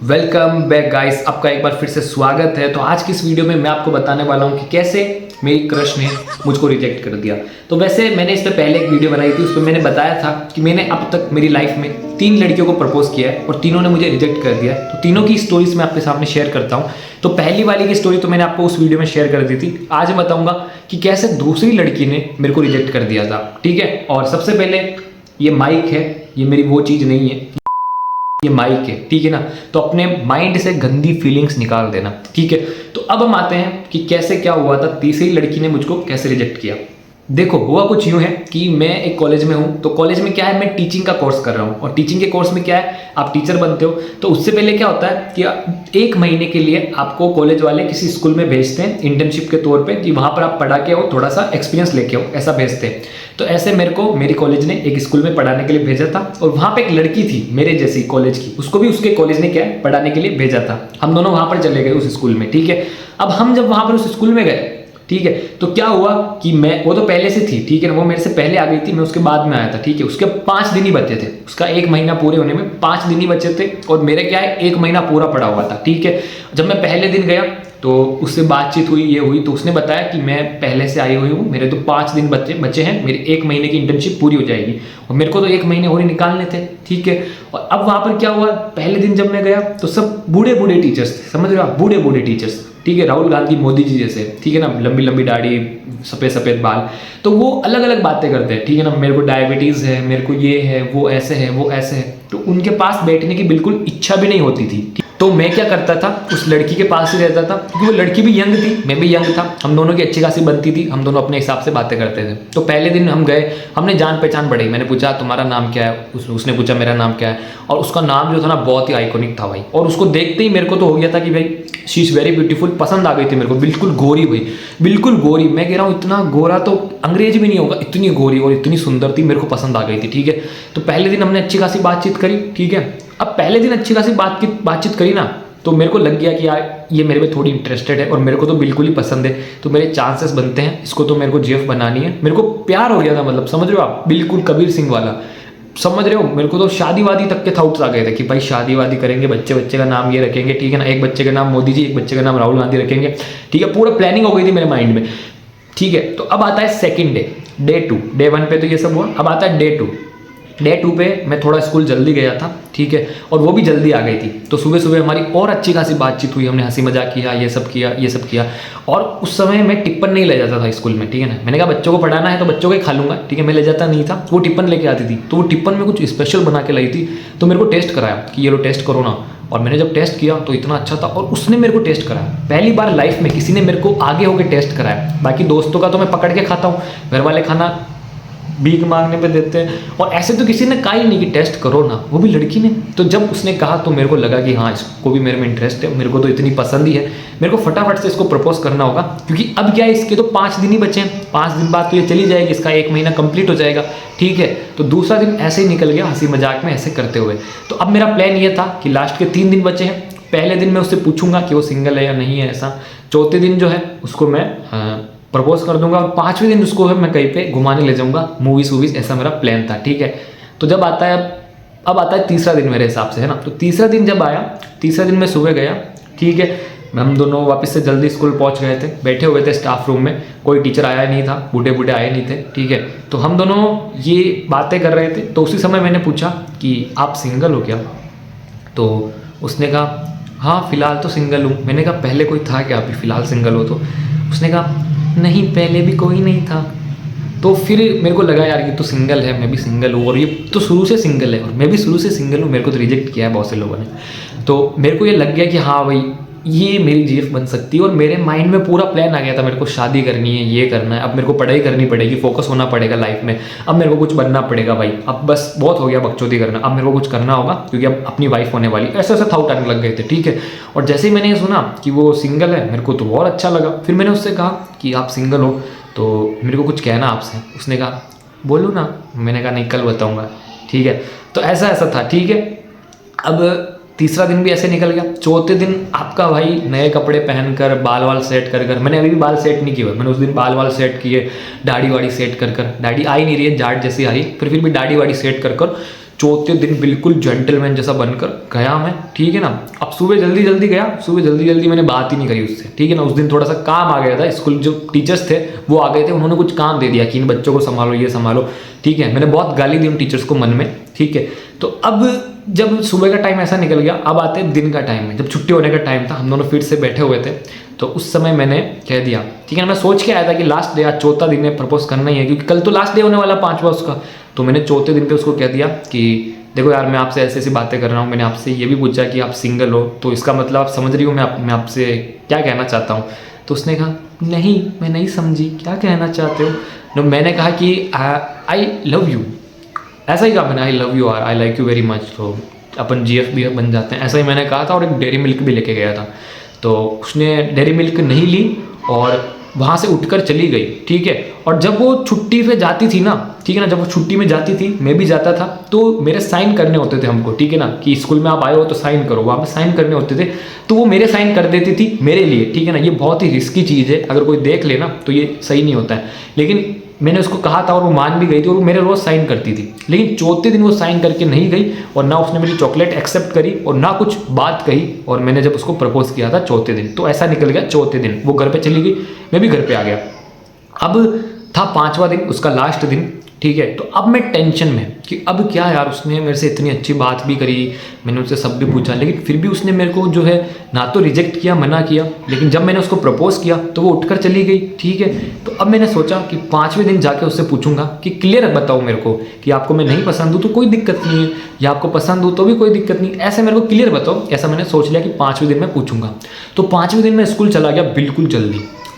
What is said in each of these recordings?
Welcome back guys, आपका एक बार फिर से स्वागत है। तो आज की इस वीडियो में मैं आपको बताने वाला हूँ कि कैसे मेरी क्रश ने मुझको रिजेक्ट कर दिया। तो वैसे मैंने इस पे पहले एक वीडियो बनाई थी, उस पर मैंने बताया था कि मैंने अब तक मेरी लाइफ में 3 लड़कियों को प्रपोज किया है और तीनों ने मुझे रिजेक्ट कर दिया है। तो तीनों की स्टोरीज मैं आपके सामने शेयर करता हूँ। तो पहली वाली की स्टोरी तो मैंने आपको उस वीडियो में शेयर कर दी थी। आज मैं बताऊंगा कि कैसे दूसरी लड़की ने मेरे को रिजेक्ट कर दिया था। ठीक है, और सबसे पहले ये माइक है, ये मेरी वो चीज़ नहीं है, ये माइक है। ठीक है ना, तो अपने माइंड से गंदी फीलिंग्स निकाल देना। ठीक है, तो अब हम आते हैं कि कैसे क्या हुआ था, तीसरी लड़की ने मुझको कैसे रिजेक्ट किया। देखो, हुआ कुछ यूँ है कि मैं एक कॉलेज में हूँ। तो कॉलेज में क्या है, मैं टीचिंग का कोर्स कर रहा हूँ और टीचिंग के कोर्स में क्या है, आप टीचर बनते हो। तो उससे पहले क्या होता है कि 1 महीने के लिए आपको कॉलेज वाले किसी स्कूल में भेजते हैं इंटर्नशिप के तौर पे, कि वहाँ पर आप पढ़ा के आओ, थोड़ा सा एक्सपीरियंस लेके आओ, ऐसा भेजते हैं। तो ऐसे मेरे को मेरी कॉलेज ने एक स्कूल में पढ़ाने के लिए भेजा था और वहाँ पे एक लड़की थी मेरे जैसी कॉलेज की, उसको भी उसके कॉलेज ने क्या है पढ़ाने के लिए भेजा था। हम दोनों वहाँ पर चले गए उस स्कूल में। ठीक है, अब हम जब वहाँ पर उस स्कूल में गए, ठीक है, तो क्या हुआ कि मैं, वो तो पहले से थी, ठीक है ना, वो मेरे से पहले आ गई थी, मैं उसके बाद में आया था। ठीक है, उसके 5 दिन ही बचे थे, उसका 1 महीना पूरे होने में 5 दिन ही बचे थे और मेरे क्या है 1 महीना पूरा पड़ा हुआ था। ठीक है, जब मैं पहले दिन गया तो उससे बातचीत हुई, ये हुई, तो उसने बताया कि मैं पहले से आई हुई हूँ, मेरे तो 5 दिन बचे हैं, मेरी 1 महीने की इंटर्नशिप पूरी हो जाएगी और मेरे को तो 1 महीने और ही निकालने थे। ठीक है, और अब वहाँ पर क्या हुआ, पहले दिन जब मैं गया तो सब बूढ़े बूढ़े टीचर्स थे, समझ रहे हो आप, बूढ़े बूढ़े टीचर्स। ठीक है, राहुल गांधी मोदी जी जैसे, ठीक है ना, लंबी लंबी दाढ़ी, सफ़ेद सफ़ेद बाल। तो वो अलग अलग बातें करते हैं, ठीक है ना, मेरे को डायबिटीज़ है, मेरे को ये है, वो ऐसे है, वो ऐसे है। तो उनके पास बैठने की बिल्कुल इच्छा भी नहीं होती थी। तो मैं क्या करता था, उस लड़की के पास ही रहता था, क्योंकि वो लड़की भी यंग थी, मैं भी यंग था, हम दोनों की अच्छी खासी बनती थी, हम दोनों अपने हिसाब से बातें करते थे। तो पहले दिन हम गए, हमने जान पहचान बढ़ाई, मैंने पूछा तुम्हारा नाम क्या है, उसने पूछा मेरा नाम क्या है, और उसका नाम जो था ना बहुत ही आइकॉनिक था भाई। और उसको देखते ही मेरे को तो हो गया था कि भाई शी इज़ वेरी ब्यूटीफुल, पसंद आ गई थी मेरे को, बिल्कुल गोरी हुई, बिल्कुल गोरी, मैं कह रहा हूँ इतना गोरा तो अंग्रेज भी नहीं होगा, इतनी गोरी और इतनी सुंदर थी, मेरे को पसंद आ गई थी। ठीक है, तो पहले दिन हमने अच्छी खासी बातचीत करी। ठीक है, अब पहले दिन अच्छी खासी बातचीत करी ना, तो मेरे को लग गया कि यार ये मेरे में थोड़ी इंटरेस्टेड है और मेरे को तो बिल्कुल ही पसंद है, तो मेरे चांसेस बनते हैं, इसको तो मेरे को जीएफ बनानी है। मेरे को प्यार हो गया था, मतलब समझ रहे हो आप, बिल्कुल कबीर सिंह वाला, समझ रहे हो। मेरे को तो शादी वादी तक के थाउट्स आ गए थे कि भाई शादी वादी करेंगे, बच्चे का नाम ये रखेंगे, ठीक है ना, एक बच्चे का नाम मोदी जी, एक बच्चे का नाम राहुल गांधी रखेंगे। ठीक है, पूरा प्लानिंग हो गई थी मेरे माइंड में। ठीक है, तो अब आता है सेकंड डे, डे 2। डे 1 पे तो ये सब हुआ, अब आता है डे 2। डे 2 पे मैं थोड़ा स्कूल जल्दी गया था। ठीक है, और वो भी जल्दी आ गई थी, तो सुबह सुबह हमारी और अच्छी खासी बातचीत हुई, हमने हंसी मजाक किया, ये सब किया, ये सब किया। और उस समय मैं टिप्पन नहीं ले जाता था स्कूल में, ठीक है ना, मैंने कहा बच्चों को पढ़ाना है तो बच्चों को ही खा लूँगा। ठीक है, मैं ले जाता नहीं था, वो टिप्पन लेके आती थी, तो वो टिप्पन में कुछ स्पेशल बना के लाई थी, तो मेरे को टेस्ट कराया कि ये लो टेस्ट करो ना। और मैंने जब टेस्ट किया तो इतना अच्छा था, और उसने मेरे को टेस्ट कराया, पहली बार लाइफ में किसी ने मेरे को आगे होकर टेस्ट कराया। बाकी दोस्तों का तो मैं पकड़ के खाता हूँ, घर वाले खाना भीख मांगने पे देते हैं, और ऐसे तो किसी ने कहा ही नहीं कि टेस्ट करो ना, वो भी लड़की ने। तो जब उसने कहा तो मेरे को लगा कि हाँ इसको भी मेरे में इंटरेस्ट है, मेरे को तो इतनी पसंद ही है, मेरे को फटाफट से इसको प्रपोज करना होगा, क्योंकि अब क्या है, इसके तो 5 दिन ही बचे हैं, 5 दिन बाद तो ये चली जाएगी, इसका 1 महीना कंप्लीट हो जाएगा। ठीक है, तो दूसरा दिन ऐसे ही निकल गया हंसी मजाक में ऐसे करते हुए। तो अब मेरा प्लान ये था कि लास्ट के 3 दिन बचे हैं, पहले दिन मैं उससे पूछूंगा कि वो सिंगल है या नहीं है ऐसा, चौथे दिन जो है उसको मैं प्रपोज कर दूंगा, और 5वें दिन उसको है मैं कहीं पे घुमाने ले जाऊंगा, मूवीज वूवीज, ऐसा मेरा प्लान था। ठीक है, तो जब आता है, अब आता है तीसरा दिन मेरे हिसाब से, है ना। तो तीसरा दिन जब आया, तीसरा दिन मैं सुबह गया, ठीक है, हम दोनों वापस से जल्दी स्कूल पहुंच गए थे, बैठे हुए थे स्टाफ रूम में, कोई टीचर आया नहीं था, बूढ़े बूढ़े आए नहीं थे। ठीक है, तो हम दोनों ये बातें कर रहे थे, तो उसी समय मैंने पूछा कि आप सिंगल हो क्या। तो उसने कहा हाँ फिलहाल तो सिंगल हूँ। मैंने कहा पहले कोई था क्या, अभी फिलहाल सिंगल हो। तो उसने कहा नहीं पहले भी कोई नहीं था। तो फिर मेरे को लगा यार ये तो सिंगल है, मैं भी सिंगल हूँ, और ये तो शुरू से सिंगल है और मैं भी शुरू से सिंगल हूँ, मेरे को तो रिजेक्ट किया है बहुत से लोगों ने। तो मेरे को ये लग गया कि हाँ भाई ये मेरी जीएफ बन सकती है, और मेरे माइंड में पूरा प्लान आ गया था, मेरे को शादी करनी है, ये करना है, अब मेरे को पढ़ाई करनी पड़ेगी, फोकस होना पड़ेगा लाइफ में, अब मेरे को कुछ बनना पड़ेगा भाई, अब बस बहुत हो गया बकचोदी करना, अब मेरे को कुछ करना होगा क्योंकि अब अपनी वाइफ होने वाली, ऐसे ऐसे थाउट आने लग गए थे। ठीक है, और जैसे ही मैंने ये सुना कि वो सिंगल है, मेरे को तो बहुत अच्छा लगा। फिर मैंने उससे कहा कि आप सिंगल हो तो मेरे को कुछ कहना आपसे। उसने कहा बोलो ना। मैंने कहा नहीं कल बताऊँगा। ठीक है, तो ऐसा ऐसा था। ठीक है, अब तीसरा दिन भी ऐसे निकल गया। चौथे दिन आपका भाई नए कपड़े पहनकर, बाल वाल सेट कर कर, मैंने अभी भी बाल सेट नहीं किए हुए, मैंने उस दिन बाल वाल सेट किए, दाढ़ी वाड़ी सेट कर कर, दाढ़ी आ ही नहीं रही है, जाट जैसी आ रही, फिर भी दाढ़ी वाड़ी सेट कर कर चौथे दिन बिल्कुल जेंटलमैन जैसा बनकर गया मैं, ठीक है ना। अब सुबह जल्दी जल्दी गया, सुबह जल्दी जल्दी मैंने बात ही नहीं करी उससे, ठीक है ना। उस दिन थोड़ा सा काम आ गया था, स्कूल जो टीचर्स थे वो आ गए थे, उन्होंने कुछ काम दे दिया कि इन बच्चों को संभालो, ये संभालो, ठीक है। मैंने बहुत गाली दी उन टीचर्स को मन में, ठीक है। तो अब जब सुबह का टाइम ऐसा निकल गया, अब आते दिन का टाइम है, जब छुट्टी होने का टाइम था, हम दोनों फिर से बैठे हुए थे। तो उस समय मैंने कह दिया, ठीक है ना, मैं सोच के आया था कि लास्ट डे, आज चौथा दिन है, प्रपोज करना ही है, क्योंकि कल तो लास्ट डे होने वाला 5वां उसका। तो मैंने चौथे दिन पे उसको कह दिया कि देखो यार, मैं आपसे ऐसी ऐसी बातें कर रहा हूँ, मैंने आपसे ये भी पूछा कि आप सिंगल हो, तो इसका मतलब आप समझ रही हो मैं आपसे क्या कहना चाहता हूँ। तो उसने कहा नहीं, मैं नहीं समझी, क्या कहना चाहते हो। तो मैंने कहा कि आई लव यू, ऐसा ही कहा मैंने, I love you, I like you very much, तो अपन GF भी बन जाते हैं, ऐसा ही मैंने कहा था। और एक डेयरी मिल्क भी लेके गया था। तो उसने डेयरी मिल्क नहीं ली और वहाँ से उठकर चली गई, ठीक है। और जब वो छुट्टी पे जाती थी ना, ठीक है ना, जब वो छुट्टी में जाती थी, मैं भी जाता था, तो मेरे साइन करने होते थे हमको, ठीक है ना, कि स्कूल में आप आए हो तो साइन करो, वहाँ पे साइन करने होते थे। तो वो मेरे साइन कर देती थी मेरे लिए, ठीक है ना। ये बहुत ही रिस्की चीज़ है, अगर कोई देख ले ना तो ये सही नहीं होता है। लेकिन मैंने उसको कहा था और वो मान भी गई थी, और वो मेरे रोज़ साइन करती थी। लेकिन चौथे दिन वो साइन करके नहीं गई, और ना उसने मेरी चॉकलेट एक्सेप्ट करी, और ना कुछ बात कही। और मैंने जब उसको प्रपोज किया था चौथे दिन, तो ऐसा निकल गया चौथे दिन वो घर पे चली गई, मैं भी घर पे आ गया। अब था 5वां दिन, उसका लास्ट दिन, ठीक है। तो अब मैं टेंशन में कि अब क्या यार, उसने मेरे से इतनी अच्छी बात भी करी, मैंने उससे सब भी पूछा, लेकिन फिर भी उसने मेरे को जो है ना तो रिजेक्ट किया, मना किया। लेकिन जब मैंने उसको प्रपोज किया तो वो उठकर चली गई, ठीक है। तो अब मैंने सोचा कि 5वें दिन जाके उससे पूछूंगा कि क्लियर बताओ मेरे को कि आपको मैं नहीं पसंद हूँ तो कोई दिक्कत नहीं है, या आपको पसंद हूँ तो भी कोई दिक्कत नहीं, ऐसे मेरे को क्लियर बताओ। ऐसा मैंने सोच लिया कि 5वें दिन मैं पूछूंगा। तो 5वें दिन मैं स्कूल चला गया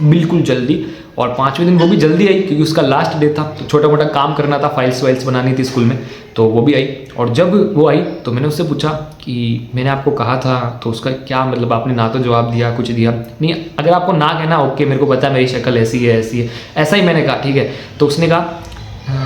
बिल्कुल जल्दी। और 5वें दिन वो भी जल्दी आई, क्योंकि उसका लास्ट डे था, तो छोटा मोटा काम करना था, फाइल्स वाइल्स बनानी थी स्कूल में, तो वो भी आई। और जब वो आई तो मैंने उससे पूछा कि मैंने आपको कहा था, तो उसका क्या मतलब, आपने ना तो जवाब दिया, कुछ दिया नहीं। अगर आपको ना कहना ओके, मेरे को पता है मेरी शक्ल ऐसी है, ऐसा ही मैंने कहा, ठीक है। तो उसने कहा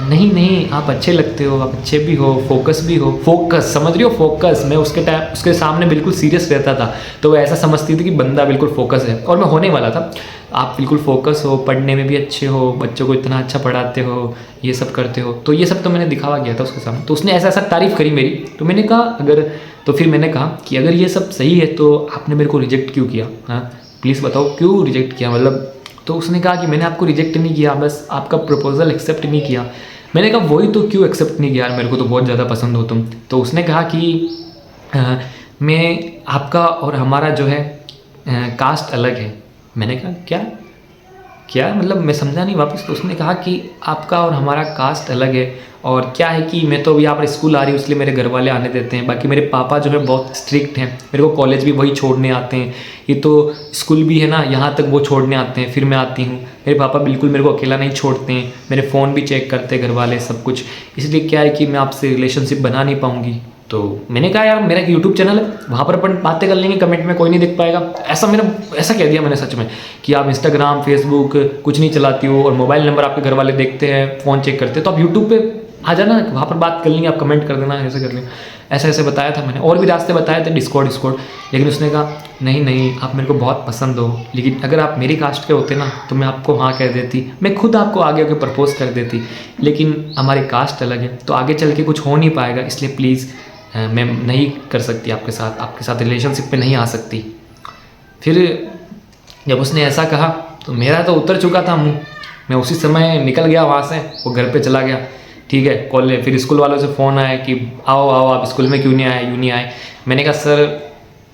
नहीं, आप अच्छे लगते हो, आप अच्छे भी हो, फोकस भी हो, फोकस समझ रही हो, फोकस। मैं उसके सामने बिल्कुल सीरियस रहता था, तो वो ऐसा समझती थी कि बंदा बिल्कुल फोकस है, और मैं होने वाला था। आप बिल्कुल फोकस हो, पढ़ने में भी अच्छे हो, बच्चों को इतना अच्छा पढ़ाते हो, ये सब करते हो, तो ये सब तो मैंने दिखावा किया था उसके सामने। तो उसने ऐसा तारीफ़ करी मेरी, तो मैंने कहा फिर मैंने कहा कि अगर ये सब सही है तो आपने मेरे को रिजेक्ट क्यों किया, हाँ प्लीज़ बताओ क्यों रिजेक्ट किया, मतलब। तो उसने कहा कि मैंने आपको रिजेक्ट नहीं किया, बस आपका प्रपोजल एक्सेप्ट नहीं किया। मैंने कहा वही तो, क्यों एक्सेप्ट नहीं किया यार, मेरे को तो बहुत ज़्यादा पसंद हो तुम। तो उसने कहा कि मैं आपका और हमारा जो है कास्ट अलग है। मैंने कहा क्या मतलब, मैं समझा नहीं वापस। तो उसने कहा कि आपका और हमारा कास्ट अलग है, और क्या है कि मैं तो अभी यहाँ पर स्कूल आ रही हूँ, इसलिए मेरे घर वाले आने देते हैं, बाकी मेरे पापा जो है बहुत स्ट्रिक्ट हैं, मेरे को कॉलेज भी वही छोड़ने आते हैं, ये तो स्कूल भी है ना, यहाँ तक वो छोड़ने आते हैं, फिर मैं आती हूँ। मेरे पापा बिल्कुल मेरे को अकेला नहीं छोड़ते हैं, मेरे फ़ोन भी चेक करते हैं घर वाले, सब कुछ। इसलिए क्या है कि मैं आपसे रिलेशनशिप बना नहीं पाऊँगी। तो मैंने कहा यार, मेरा एक यूट्यूब चैनल है, वहाँ पर अपन बातें कर लेंगे, कमेंट में कोई नहीं देख पाएगा। ऐसा कह दिया मैंने सच में, कि आप इंस्टाग्राम फेसबुक कुछ नहीं चलाती हो, और मोबाइल नंबर आपके घर वाले देखते हैं, फ़ोन चेक करते हैं, तो आप यूट्यूब पे आ जाना, वहाँ पर बात कर लेंगे, आप कमेंट कर देना, ऐसे कर लेंगे। ऐसे बताया था मैंने, और भी रास्ते बताए थे, डिस्कॉर्ड। लेकिन उसने कहा नहीं, आप मेरे को बहुत पसंद हो, लेकिन अगर आप मेरी कास्ट के होते ना तो मैं आपको हाँ कह देती, मैं खुद आपको आगे प्रपोज कर देती, लेकिन हमारी कास्ट अलग है, तो आगे चल के कुछ हो नहीं पाएगा, इसलिए प्लीज़ मैं नहीं कर सकती आपके साथ रिलेशनशिप पे नहीं आ सकती। फिर जब उसने ऐसा कहा तो मेरा तो उतर चुका था मुँह, मैं उसी समय निकल गया वहाँ से, वो घर पे चला गया, ठीक है। कॉलेज फिर स्कूल वालों से फ़ोन आया कि आओ आप स्कूल में क्यों नहीं आए। मैंने कहा सर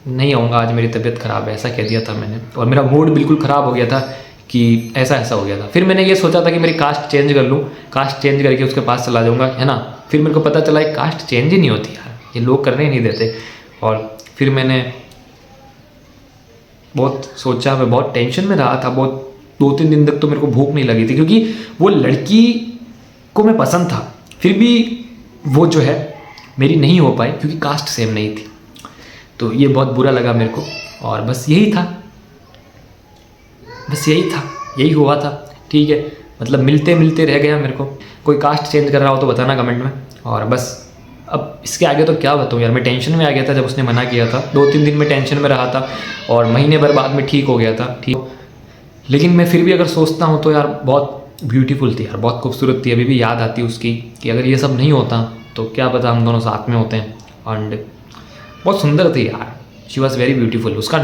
नहीं आऊँगा, आज मेरी तबीयत ख़राब है, ऐसा कह दिया था मैंने। और मेरा मूड बिल्कुल ख़राब हो गया था कि ऐसा हो गया था। फिर मैंने ये सोचा था कि मेरी कास्ट चेंज कर लूँ, कास्ट चेंज करके उसके पास चला जाऊँगा, है ना। फिर मेरे को पता चला एक कास्ट चेंज ही नहीं होती यार, ये लोग करने ही नहीं देते। और फिर मैंने बहुत सोचा, मैं बहुत टेंशन में रहा था, बहुत 2-3 दिन तक तो मेरे को भूख नहीं लगी थी, क्योंकि वो लड़की को मैं पसंद था, फिर भी वो जो है मेरी नहीं हो पाई, क्योंकि कास्ट सेम नहीं थी। तो ये बहुत बुरा लगा मेरे को, और बस यही था, यही हुआ था, ठीक है। मतलब मिलते मिलते रह गया मेरे को। कोई कास्ट चेंज कर रहा हो तो बताना कमेंट में। और बस अब इसके आगे तो क्या बताऊँ यार, मैं टेंशन में आ गया था जब उसने मना किया था। 2-3 दिन में टेंशन में रहा था, और महीने भर बाद में ठीक हो गया था, ठीक। लेकिन मैं फिर भी अगर सोचता हूँ तो यार बहुत ब्यूटीफुल थी यार, बहुत खूबसूरत थी। अभी भी याद आती है उसकी, कि अगर ये सब नहीं होता तो क्या पता हम दोनों साथ में होते हैं। एंड बहुत सुंदर थी यार, शी वॉज़ वेरी ब्यूटीफुल। उसका